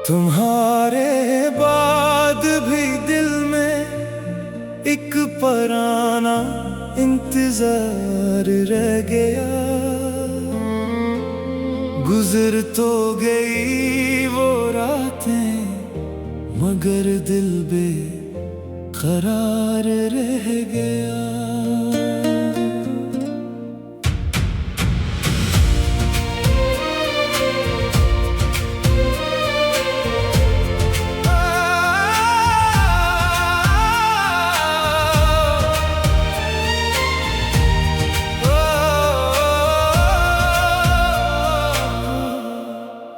तुम्हारे बाद भी दिल में एक पराना इंतजार रह गया। गुजर तो गई वो रातें मगर दिल बेकरार रह गया।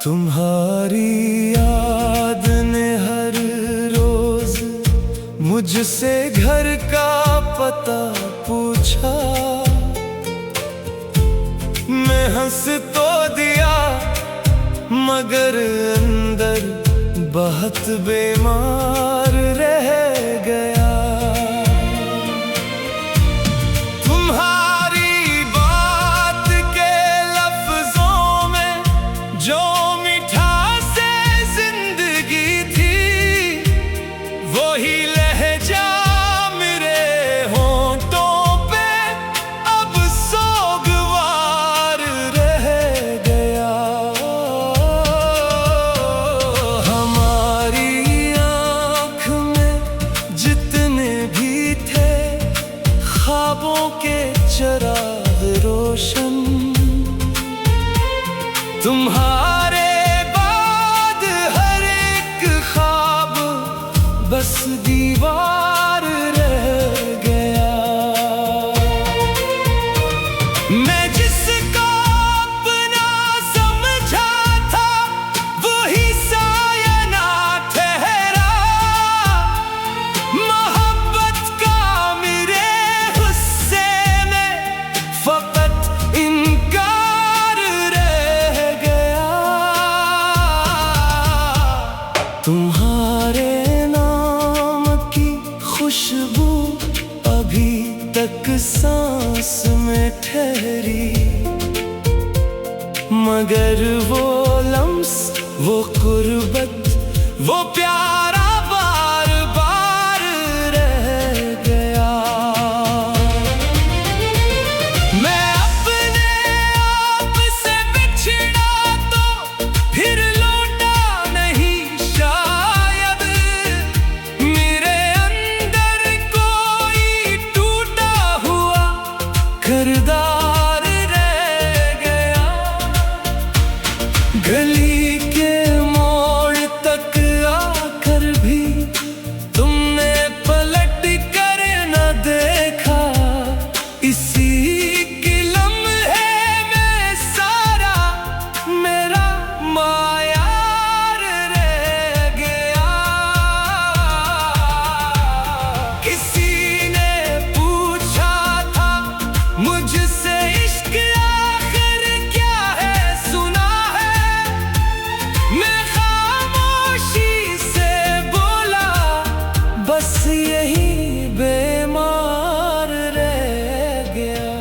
तुम्हारी याद ने हर रोज मुझसे घर का पता पूछा। मैं हंस तो दिया मगर अंदर बहुत बीमार रह गया। तुम्हारी बात के लफ्जों में जो वही लहजा मेरे होंठों पे अब सोगवार रह गया। हमारी आँख में जितने भी थे ख्वाबों के चिराग रोशन, तुम्हारे बाद हर एक ख्वाब बस दीवार रह गया। मैं जिसको अपना समझा था वही साया ना ठहरा। मोहब्बत का मेरे गुस्से में फकत इनकार रह गया। तुम्हारे खुशबू अभी तक सांस में ठहरी, मगर वो लम्स, वो कुर्बत, वो प्यारा बार बार रह गया। मैं अपने आप से बिछड़ा तो फिर लौटा नहीं शायद। मेरे किरदार रह गया। गली के मोड़ तक आकर भी तुमने पलट कर न देखा। इसी के लम्हे में सारा मेरा मायार रह गया। किसी ने पूछा था मुझसे इश्क आखिर क्या है, सुना है? मैं खामोशी से बोला बस यही बेमार रह गया।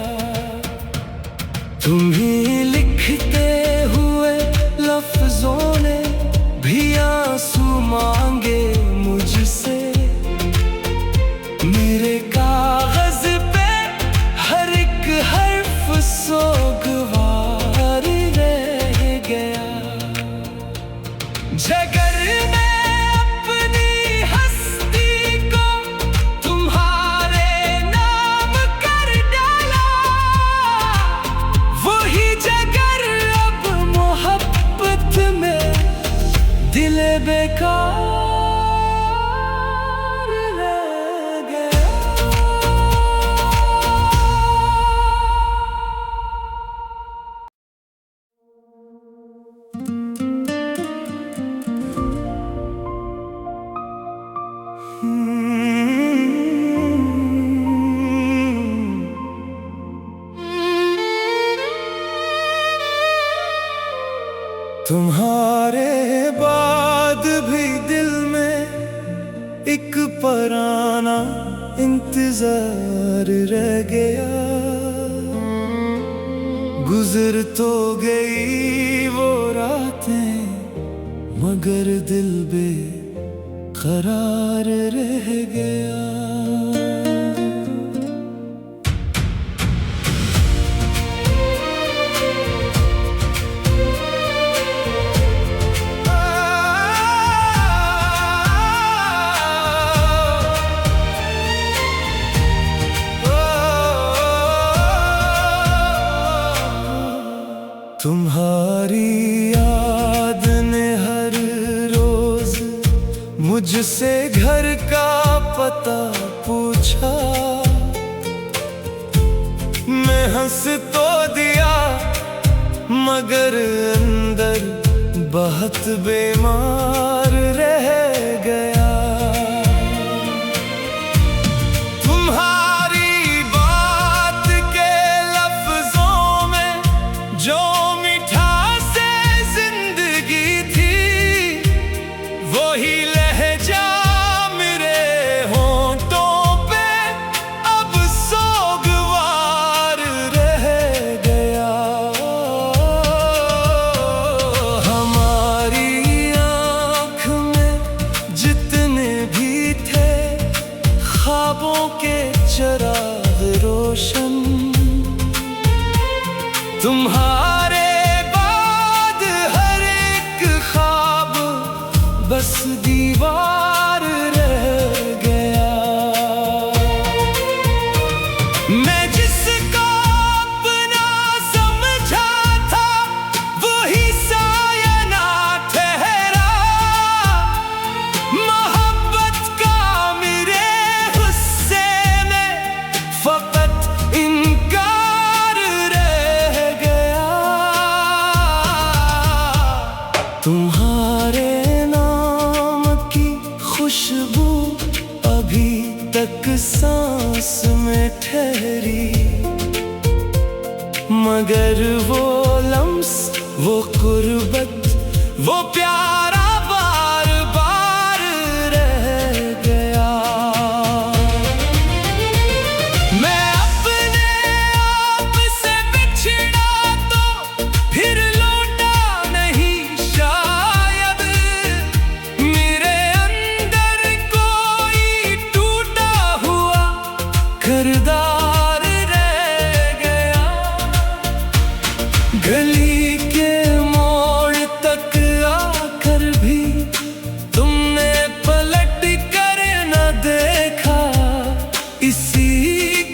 तुम्हीं लिखते हुए लफ्जों ने भी आंसू मांगे मुझसे। मेरे कागज पे हर एक हर्फ सोगवार रह गया। जगर में अपनी हस्ती को तुम्हारे नाम कर डाला। वही जगर अब मोहब्बत में दिल बेकार रह गया। तुम्हारे बाद भी दिल में एक पराना इंतजार रह गया। गुजर तो गई वो रातें मगर दिल बेकरार रह गया। तुम्हारी याद ने हर रोज मुझसे घर का पता पूछा। मैं हंस तो दिया मगर अंदर बहुत बीमार रह गया। तुम्हारी बात के लफ्जों में जो वही लहजा मेरे होंठों पे अब सोगवार रह गया। हमारी आँख में जितने भी थे ख्वाबों के चिराग रोशन, तुम्हारे बाद हर एक ख्वाब बस दीवार रह गया। मैं जिसको अपना समझा था वही साया ना ठहरा। मोहब्बत का मेरे गुस्से में फकत इनकार रह गया। तुम्हारे खुशबू अभी तक सांस में ठहरी, मगर वो लम्स, वो कुर्बत, वो प्यारा बार बार रह गया। मैं अपने आप से बिछड़ा तो फिर लौटा नहीं शायद। मेरे किरदार रह गया। गली के मोड़ तक आकर भी तुमने पलट कर न देखा। इसी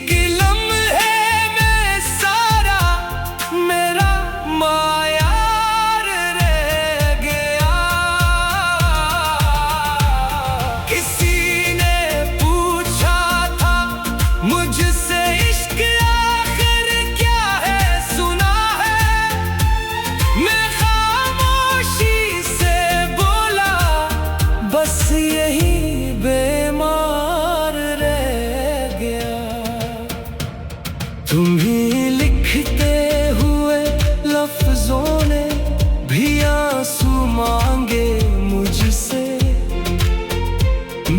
के लम्हे में सारा मेरा मायार रह गया। किसी ने पूछा था मुझसे इश्क आखिर क्या है, सुना है? मैं खामोशी से बोला बस यही बेमार रह गया। तुम्हीं लिखते हुए लफ्जों ने भी आंसू मांगे मुझसे।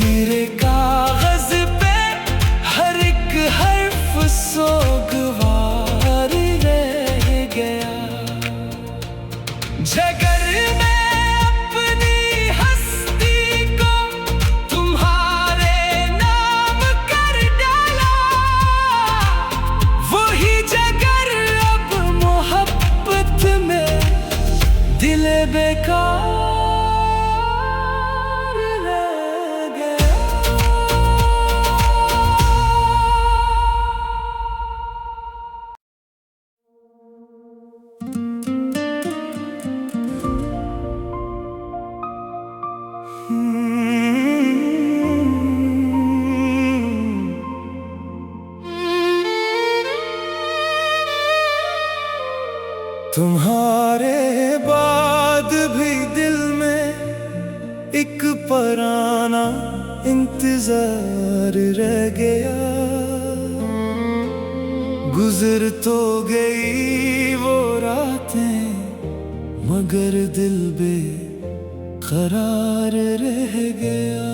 मेरे कागज पे हर एक हर्फ सोगवार रह गया। जगर में अपनी हस्ती को तुम्हारे नाम कर डाला। वही जगर अब मोहब्बत में दिल बेकार रह गया। तुम्हारे बाद भी दिल में एक पराना इंतजार रह गया। गुजर तो गई वो रातें मगर दिल बेकरार रह गया।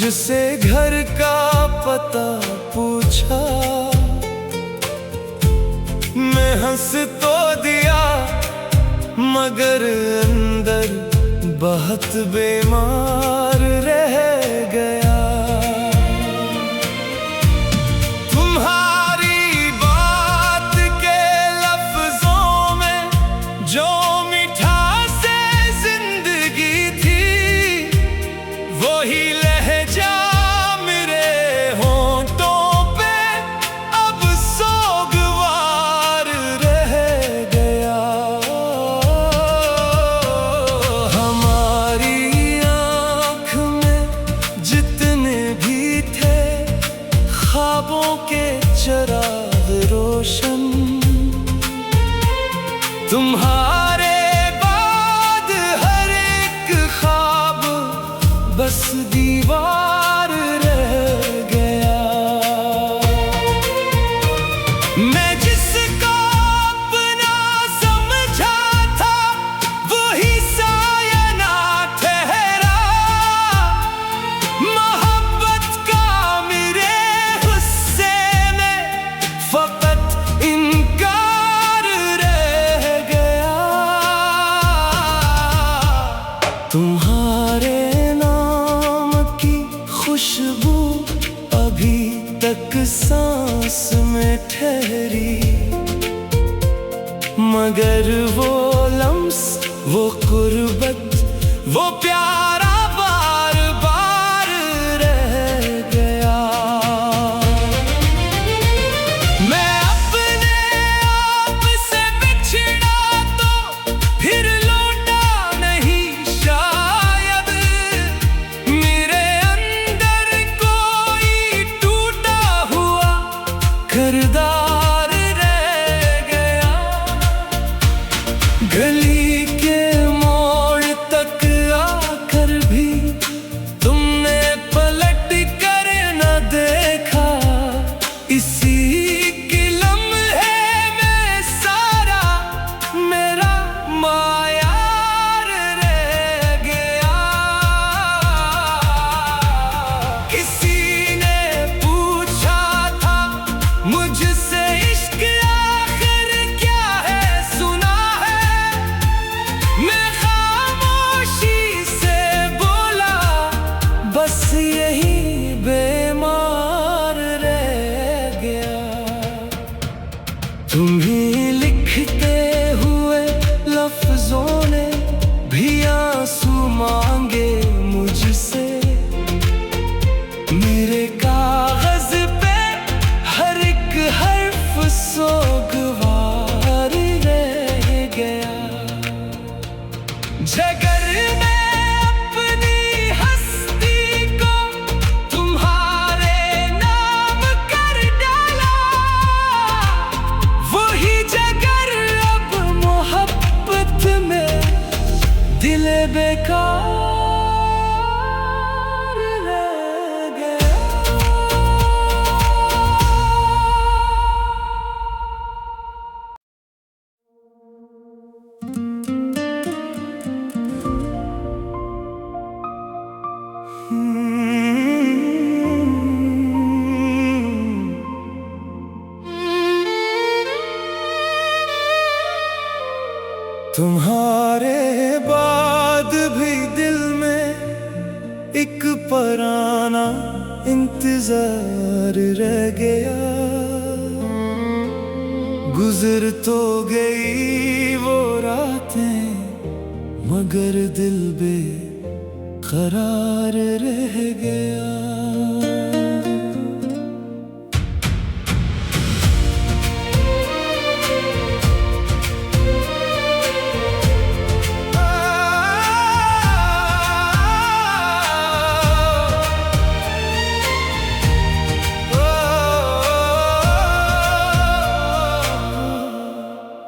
मुझसे घर का पता पूछा, मैं हंस तो दिया मगर अंदर बहुत बीमार रह गया। तुम्हारी बात के लफ्जों में जो मिठास जिंदगी थी, वही लहजा मेरे होंठों पे अब सोगवार रह गया। हमारी आँख में जितने भी थे ख्वाबों के चिराग रोशन, तुम्हारे बाद हर एक ख्वाब बस दीवार रह गया। मैं जिसको अपना समझा था वही साया ना ठहरा, मोहब्बत का मेरे गुस्से में फकत इनकार रह गया। तुम्हारे नाम की खुशबू अभी तक सांस में ठहरी, मगर वो लम्स, वो कुर्बत, वो प्यारा बार बार रह गया। मैं अपने आप से बिछड़ा तो फिर लौटा नहीं शायद, मेरे अंदर कोई टूटा हुआ किरदार रह गया। गली के मोड़ तक आकर भी तुमने पलट कर न देखा, इसी के लम्हे में सारा मेरा मायार रह गया। किसी ने पूछा था मुझसे इश्क आखिर क्या है, सुना है? मैं खामोशी से बोला बस यही बेमार रह गया। तुम्हीं लिखते हुए लफ्जों ने भी आंसू मांगे मुझसे, मेरे कागज पे हर एक हर्फ सोगवार रह गया। जगर में अपनी हस्ती को तुम्हारे नाम कर डाला, वही जगर अब मोहब्बत में दिल बेकार रह गया। तुम्हारे बाद भी दिल में एक पराना इंतजार रह गया। गुजर तो गई वो रातें मगर दिल बेकरार रह गया।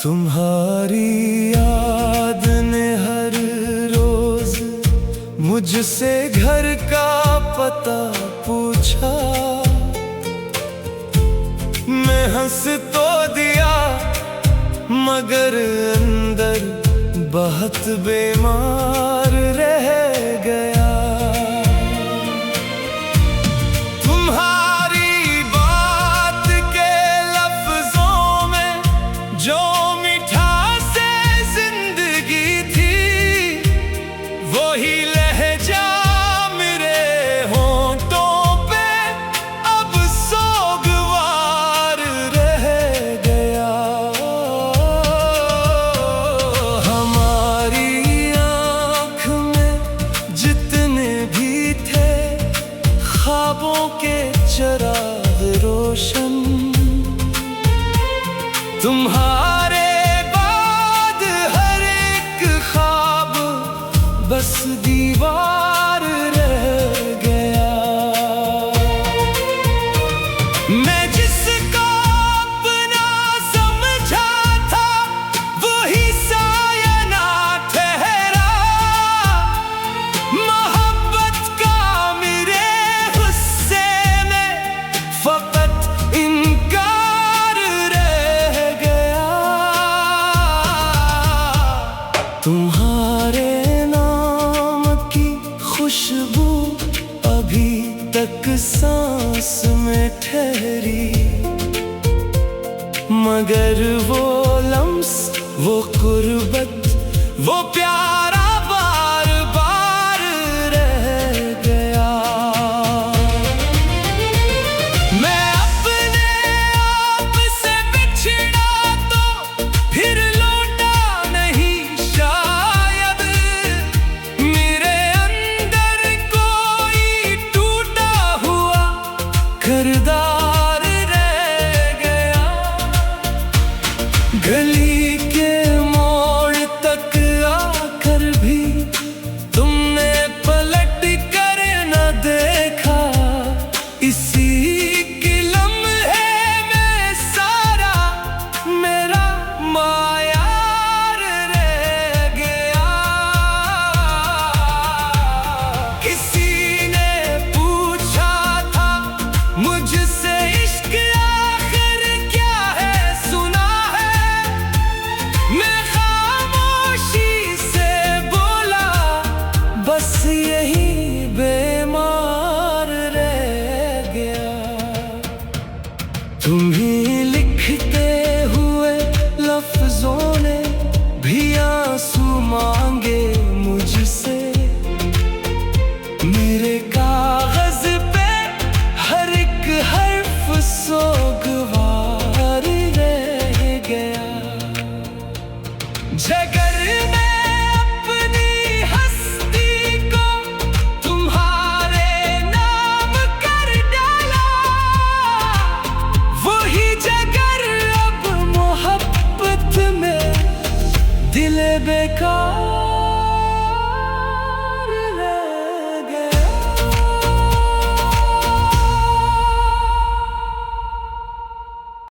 तुम्हारी याद ने हर रोज मुझसे घर का पता पूछा, मैं हंस तो दिया मगर अंदर बहुत बीमार रह गया। अभी तक सांस में ठहरी, मगर वो लम्स, वो कुर्बत, वो प्यारा बार बार रह गया। मैं अपने आप से बिछड़ा तो फिर लौटा नहीं शायद, मेरे अंदर कोई टूटा हुआ किरदार रह गया। गली के मोड़ तक आकर भी तुमने पलट कर न देखा, इसी की लम्हे में सारा मेरा मायार रह गया। किसी ने पूछा था मुझसे इश्क आखिर क्या है, सुना है मैं खामोशी से बोला, बस यही बेमार रह गया। तुम्हीं लिखते हुए लफ्जों ने भी आंसू मांगे मुझसे, मेरे कागज पे हर एक हर्फ सोगवार रह गया। जगर में अपनी हस्ती को तुम्हारे नाम कर डाला, वही जगर अब मोहब्बत में दिल बेकार